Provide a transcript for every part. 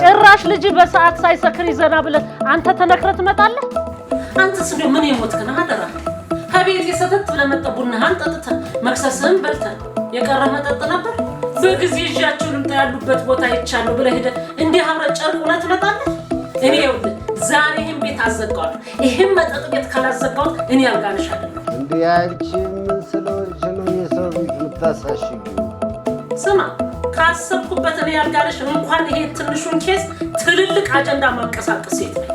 ጭራሽ ልጅ በሰዓት ሳይሰክር ይዘና ብለህ አንተ ተነክረህ ትመጣለህ። አንተስ እንደው ምን ይሞትከና አደራ ከቤት የሰተት ብለህ መጣህ ቡናህን ጠጥተህ መክሰስህን በልተህ የቀረ መጠጥ ነበር በጊዜ ይዣችሁ ልምጣ ያሉበት ቦታ ይቻለው ብለህ ሄደህ እንዲህ አብረህ ጨርቅ ሆነህ ትመጣለህ። እኔ ይኸውልህ ዛሬ ይሄን ቤት አዘጋዋለሁ። ይሄን መጠጥ ቤት ካላዘጋሁት እኔ አልጋነሻለሁ። እንዴ አንቺ ምን ስለሆንሽ ነው የሰው ቤት የምታሳሽጊው? ስማ ካሰብኩበት እኔ ያልጋለሽ እንኳን ይሄ ትንሹን ኬስ ትልልቅ አጀንዳ ማንቀሳቀስ ሴት ነኝ።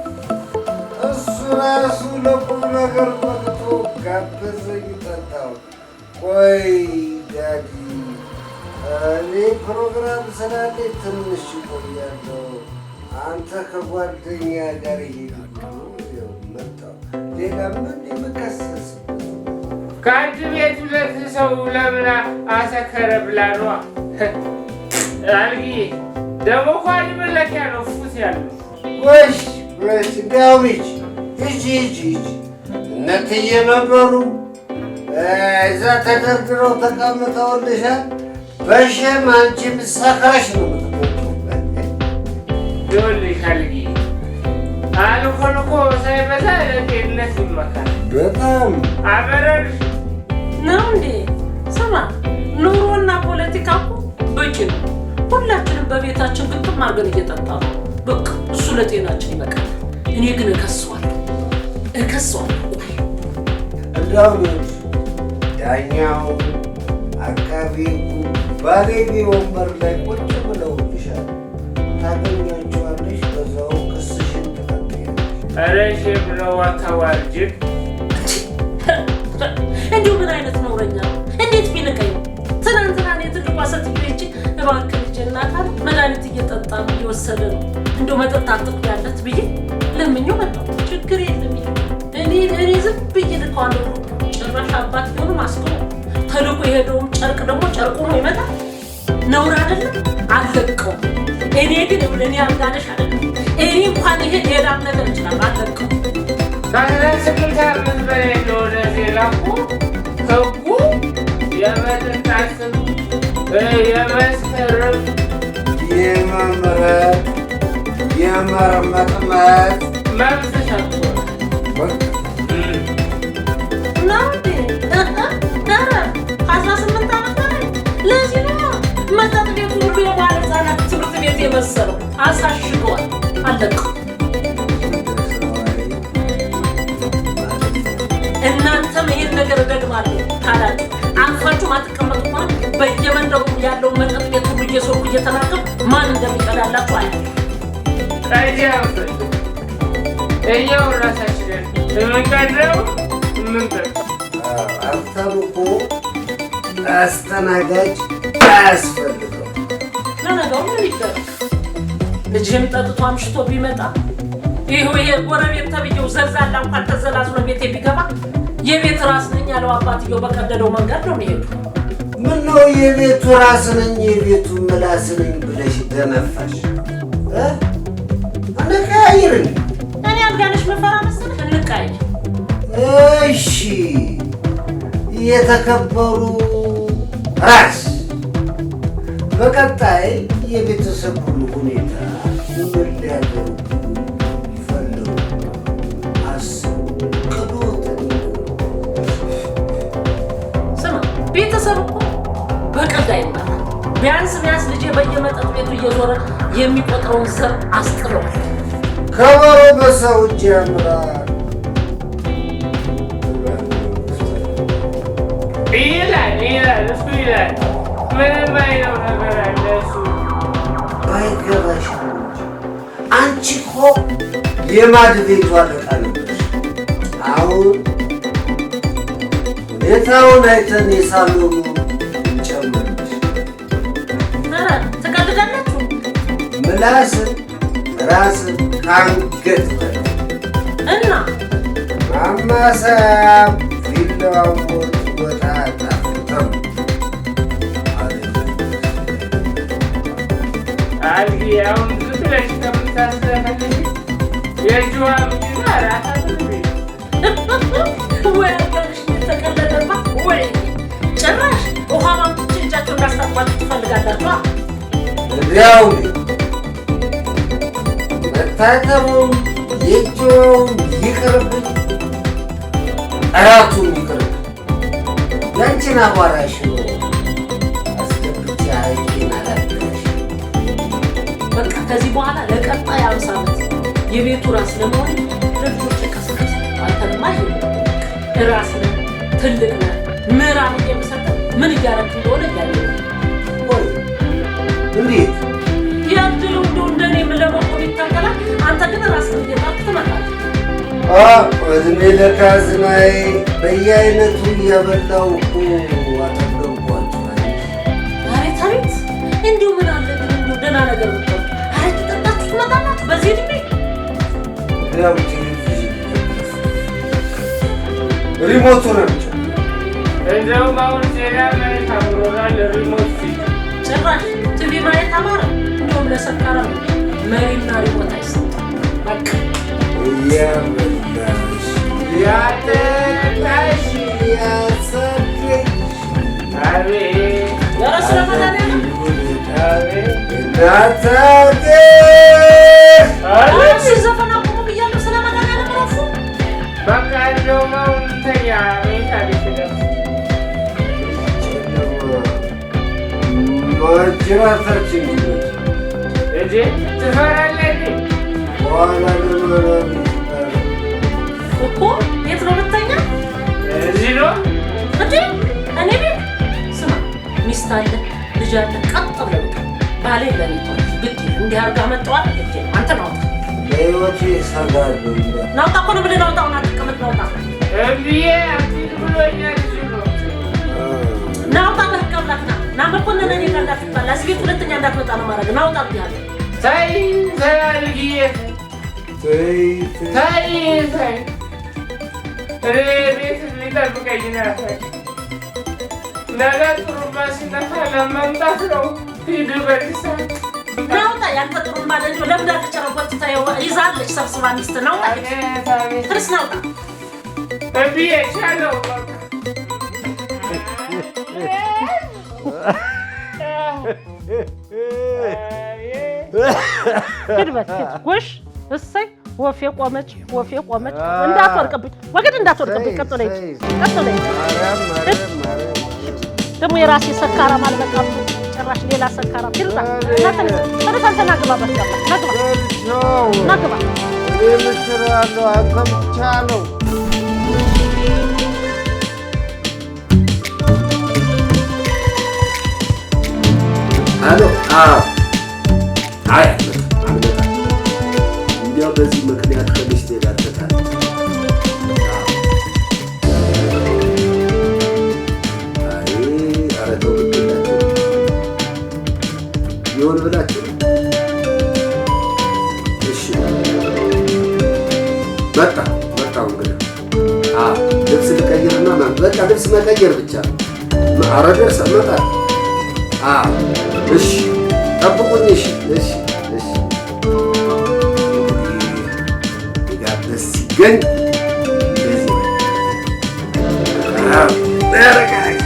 እሱ ራሱ ለቁም ነገር መጥቶ ጋበዘኝ ጠጣሁ። ቆይ ዳዲ እኔ ፕሮግራም ስላለኝ ትንሽ እቆያለሁ። አንተ ከጓደኛ ጋር ይሄዳሉ መጣሁ። ሌላ ምን የምከሰስ ከአንድ ቤት ሁለት ሰው ለምን አሰከረ ብላ ነዋ። አልጊ ደግሞ እኮ አንድ መለኪያ ነው ፉት ያለው። ወሽ እንዲያውም ሂጂ እነትዬ ነበሩ እዛ ተደርድረው ተቀምጠውልሻል። በሸም አንቺም ሰክረሽ ነው ይኸውልሽ አልጊ አልኮል እኮ ሳይበዛ ለጤንነት ይመካል። በጣም አበረርሽ ነው እንዴ? ስማ ኑሮና ፖለቲካ እኮ በቂ ነው። ሁላችንም በቤታችን ግጥም አድርገን እየጠጣ ነው። በቃ እሱ ለጤናችን ይበቃል። እኔ ግን እከሰዋለሁ። ቆይ እንደውም ዳኛው አቃቤ ባለጌ ወንበር ላይ ቁጭ ብለውልሻል። ታገኛቸዋለሽ። በዛው ክስሽን ትቀጥያለሽ። ኧረ ሼም ነው አታዋርጅን። እንዲሁ ምን አይነት ነውረኛ ነው? እንዴት ቢንቀኝ ነው? ትናንትና እኔ ትልቋ ሴትዮ ይቺ እባክህ ልጄ እናት አለ መድኃኒት እየጠጣ ነው እየወሰደ ነው እንደው መጠጥ አትቁያለት ብዬ ለምኜው መጣሁ። ችግር የለም እኔ ዝም ብዬ ልከዋለሁ። ጭራሽ አባት ቢሆንም አስቆ ተልኮ የሄደውም ጨርቅ ደግሞ ጨርቁ ነው ይመጣል። ነውር አይደለም? አልለቀውም። እኔ ግን እኔ አልጋነሽ አይደለም። እኔ እንኳን ይሄ ሌላም ነገር ይችላል አልለቀውም። ከ18 ዓመት በላይ ለሆነ ዜጋ እኮ ህጉ የመጠጣትን የመስከረም የመምረጥ የመርመጥመጥ መብት ሰጥቶናል። ነው እንዴ? 18 ዓመት በላይ ለዚህ ነው መጠጥ ቤቱ ሁሉ የባለ ህጻናት ትምህርት ቤት የመሰለው አሳሽገዋል። አለቀው። እናንተም ይሄን ነገር ደግማለሁ ካላችሁ አንፋችሁ ማትቀመጡ ማለት በየመንደሩ ያለው መጠጥ ቤት ሁሉ እየሶኩ እየተናገሩ ማን እንደሚቀዳላችሁ አይ ታዲያውስ እኛው ራሳችንን የምንቀድረው የምንጠጣው። ሀብታሙ እኮ አስተናጋጅ አያስፈልገው። ለነገሩ ምን ይደረግ? ልጅህም ጠጥቶ አምሽቶ ቢመጣ ይሄ ጎረቤት ተብዬው ዘልዛላ እንኳን ተዘላዝሎ ቤቴ ቢገባ የቤት ራስ ነኝ ያለው አባትየው በቀደደው መንገድ ነው የሚሄዱ። ምነው የቤቱ ራስ ነኝ የቤቱ ምላስ ነኝ ብለሽ ደነፋሽ? እንቀያይርን። እኔ አልጋነሽ መፈራ መሰለህ? እንቀያይ። እሺ የተከበሩ ራስ፣ በቀጣይ የቤተሰብ ሁሉ ሁኔታ ምን ሊያደርጉ ይፈልጉ አስቡ። ስማ ቤተሰብ እኮ በቀልድ አይመራም። ቢያንስ ልጄ በየመጠጥ ቤቱ እየዞረ የሚቆጥረውን ዘር አስጥለዋል። ከበሮ በሰው እጅ ያምራል ይላል እሱ ይላል። ምንም አይለው ነገር አለ እሱ ባይገባሽ ነው እንጂ አንቺ እኮ የማድ ቤቱ አለቃ ነበርሽ። አሁን ሁኔታውን አይተን የሳሎኑ እንጨምርልሽ። ኧረ ትቀልዳላችሁ። ምላስን ራስን ከአንገት በላይ እና ማማሰያም ፊላሞት ወጣ ጣፍተም አልጊ አሁን ዝም ብለሽ ከምታስተፈልጊ የእጅዋ ምንና ራሳ ያው መታጠቡም የእጅውም ይቅርብኝ፣ እራቱም ይቅርብኝ። ያንቺን አቧራሽ ነው አስገብቼ አይቴን አላበላሽ። በቃ ከዚህ በኋላ ለቀጣይ 50 ዓመት የቤቱ ራስ ለመሆን ለልጆች ቀስቀስ። አንተማ ራስ ነህ፣ ትልቅ ነህ። ምዕራብ የምሰጠው ምን እያደረክ እንደሆነ እያለ እንዴት ያድለው እንደኔ ለመቆም ይታገላል። አንተ ግን ራስህን እየጣልክ ትመጣለህ። እድሜ ለካዝናዬ በየአይነቱ እያበላሁ እኮ አጠገብኳቸው። አቤት አቤት! እንዲሁ ምን አለ ግን እንዲሁ ደህና ነገር ብትሆን አረቂ ጠጣችሁ ትመጣላችሁ በዚህ እድሜ። ያው ቴሌቪዥን ሪሞቱ ነው ብቻ። እንደውም አሁን ዜና ማየት አምሮናል። ሪሞት ፊት ጭራሽ ቲቪ ማየት አማረ። እንደውም ለሰካራ መሪና ሪሞት አይሰጥም። በቃ እያበላሽ ያጠጣሽ ያሰደሽ አቤት የራስ ለመዳን ዘፈን አቁሙ ብያለሁ። ስለመዳን ያለመረፉ በቃ እንደውም አሁን እንተኛ መኝታ ቤት ነው። ማጅራታችን እንዴ ትፈራለህ? በኋላ ለመራብ እኮ የት ነው የምተኛ? እዚህ ነው እንዴ እኔ ቤት። ስማ ሚስት አለ ልጅ አለ። ቀጥ ብለህ ባሌ ለኔቷ ግድ እንዲህ አድርጋ መጣዋል። አንተ ናውጣ ለህይወቴ ሰጋለሁ። ናውጣ እኮ ነው ብለህ ናውጣ። ሆና ተቀመጥ ናውጣ እንዲዬ አትሂድ ብሎኛል። እዚህ ነው ናውጣ። በህግ አምላክ ና ና መኮንን እኔ ጋር እንዳትባል እዚህ ቤት ሁለተኛ እንዳትመጣ ነው ማድረግ። ናውጣ ብያለሁ። ተይ ተይ አልጊዬ ተይ ተይ ተይ እኔ ቤት የሚጠብቀኝ ናት። ነገ ጥሩምባ ሲነፋ ለመምጣት ነው። ሂድ በዚህ ሰዓት ናውጣ። ያንተ ጥሩምባ ደግሞ ለምን አትጨረቦት? ይዛለች ሰብስባ ሚስት። ናውጣ ትርስ ናውጣ። እምቢዬ ቻለው ሂድ በል ሂድ። ጎሽ እሰይ ወፌ ቆመች ወፌ ቆመች። እንዳትወርቅብኝ ወግድ እንዳትወርቅብኝ። ቀጥሎ ቀጥሎ ደግሞ የራሴ ሰካራም አልበቃም ጭራሽ ሌላ ሰካራም። ሂድና እናንተ ናግባበት ናግባ ናግባ ምችራለሁ አቀምቻለሁ። አሎ አይ እንዲያው በዚህ ምክንያት ከሚስቴ ጋር ተጣላሁ። አይ ኧረ ተው ብትላቸው ይሆን ብላችሁ እሺ መጣሁ እንግዲህ ልብስ ልቀይርና በቃ ልብስ መቀየር ብቻ ኧረ ደርሰ እመጣለሁ። እሺ ጠብቁኝ። እሺ ጋበዝ ሲገኝ እንደዚህ ያረጋል።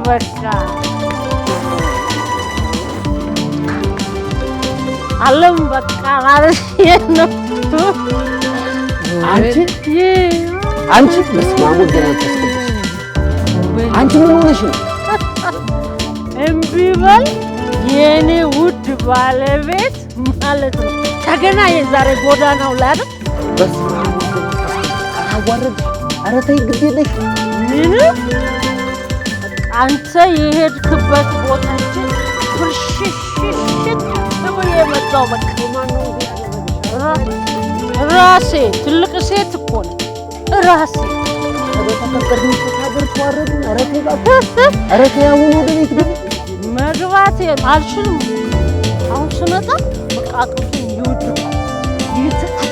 በቃ አለም በቃ ማለት ነው። አንቺ መስማሙ ገናተስ አንቺ ምን ሆነሽ ነው? እምቢ በል የኔ ውድ ባለቤት ማለት ነው። ተገና የዛሬ ጎዳናው ላይ አይደል? በስማሙ አዋረድ። ኧረ ተይ ግድ የለሽ ምን አንተ የሄድክበት ቦታ እንጂ ፍርሽሽሽት ነው የመጣው። በቃ ራሴ ትልቅ ሴት እኮ ነው ራሴ። መግባቴ አልችልም። አሁን ስመጣ በቃ አቅቶኝ ይውድ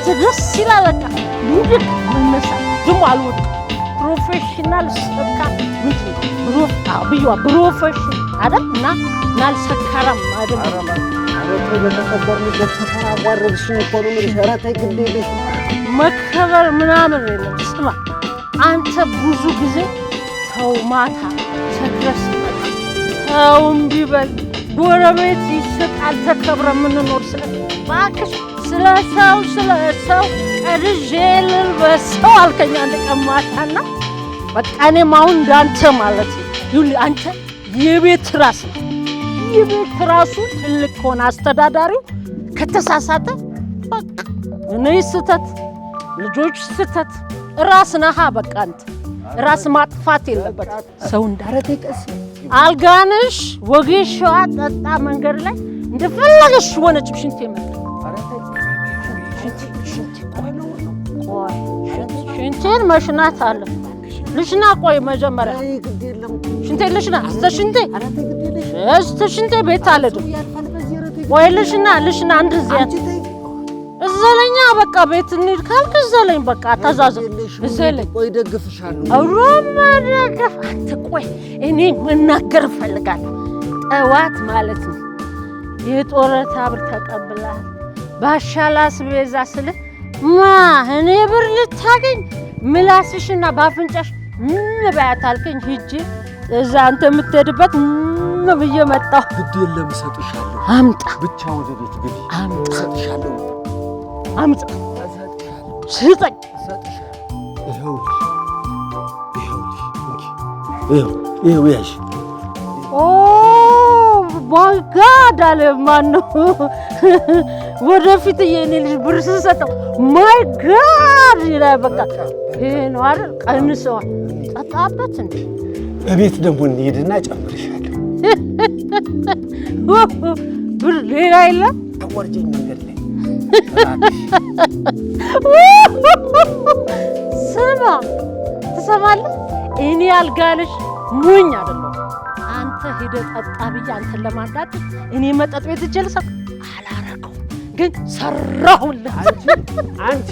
አንተ ደስ ይላል። በቃ ሙድቅ መነሳ ደግሞ አልወድም። ፕሮፌሽናል ሰካ ፕሮፌሽን አይደል እና ናልሰካራም አይደለም። መከበር ምናምን የለም። ስማ አንተ ብዙ ጊዜ ተው ማታ ሰክረህ ስትመጣ ተው እምቢ በል ጎረቤት ይስቃል ተከብረ የምንኖር እባክሽ ስለ ሰው ቀድዤ ልልበሰው አልከኝ አንድ ቀን ማታና በቃ እኔም አሁን እንዳንተ ማለት ነው። ይኸውልህ አንተ የቤት ራስ ነው። የቤት ራሱ ትልቅ ከሆነ አስተዳዳሪው ከተሳሳተ በቃ እኔ ስህተት ልጆች ስህተት ራስ ነሃ። በቃ አንተ ራስ ማጥፋት የለበት ሰው እንዳረገ ቀስ አልጋንሽ ወጌሻዋ ጠጣ መንገድ ላይ እንደፈለገሽ ሆነች ሽንቴ መጣ ሽንቴን መሽናት አለ ልሽና ቆይ መጀመሪያ ሽንቴ ልሽና ሽንቴ ቤት አለድ ወይ ልሽና አንድ ዚያት እዘለኛ በቃ ቤት እንሂድ ካልክ እዘለኝ በቃ ተዛዘ እዘለኝ ቆይ ደግፍሻለሁ አውሮማ ደግፍ አንተ ቆይ እኔ መናገር እፈልጋለሁ ጠዋት ማለት ነው የጦረታ ብር ተቀብላል ባሻላስ ቤዛ ስለ እኔ ብር ልታገኝ ምላስሽና ባፍንጫሽ ምን ባያታልከኝ ሂጂ እዛ አንተ የምትሄድበት ምን ብዬ መጣሁ። ግድ የለም እሰጥሻለሁ። አምጣ ብቻ ወደ ቤት ግቢ። አምጣ እሰጥሻለሁ። አምጣ ስጠኝ። ይኸው ያዥ። ኦ ማይ ጋድ አለ ማነው ወደፊት የኔ ልጅ ብር ስሰጠው ማይ ጋድ ይላል። በቃ ይሄ ነው አይደል? ቀንሰዋል። ጠጣበት እንዴ? እቤት ደግሞ እንሂድና ጨምርሻለሁ። ብር ሌላ የለም። አቋርጬኝ መንገድ ላይ ስማ፣ ትሰማለህ? እኔ አልጋልሽ ሞኝ አይደለሁ። አንተ ሄደህ ጠጣ ብዬ አንተን ለማዳት እኔ መጠጥ ቤት እጄ ልሰጥ አላረገውም፣ ግን ሰራሁልህ። አንቺ